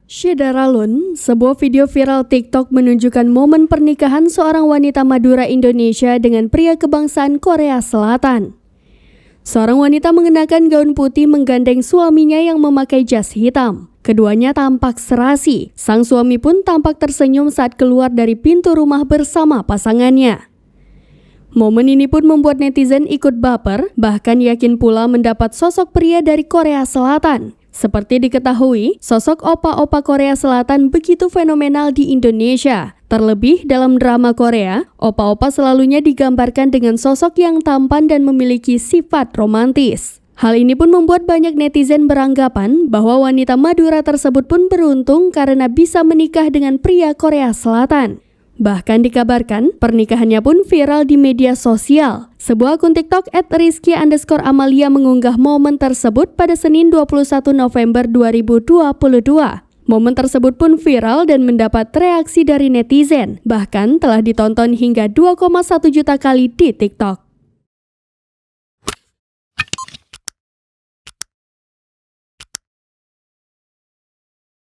Syedaralun, sebuah video viral TikTok menunjukkan momen pernikahan seorang wanita Madura Indonesia dengan pria kebangsaan Korea Selatan. Seorang wanita mengenakan gaun putih menggandeng suaminya yang memakai jas hitam. Keduanya tampak serasi. Sang suami pun tampak tersenyum saat keluar dari pintu rumah bersama pasangannya. Momen ini pun membuat netizen ikut baper, bahkan yakin pula mendapat sosok pria dari Korea Selatan. Seperti diketahui, sosok opa-opa Korea Selatan begitu fenomenal di Indonesia. Terlebih dalam drama Korea, opa-opa selalunya digambarkan dengan sosok yang tampan dan memiliki sifat romantis. Hal ini pun membuat banyak netizen beranggapan bahwa wanita Madura tersebut pun beruntung karena bisa menikah dengan pria Korea Selatan. Bahkan dikabarkan pernikahannya pun viral di media sosial. Sebuah akun TikTok @rizky_amalia mengunggah momen tersebut pada Senin 21 November 2022. Momen tersebut pun viral dan mendapat reaksi dari netizen. Bahkan telah ditonton hingga 2,1 juta kali di TikTok.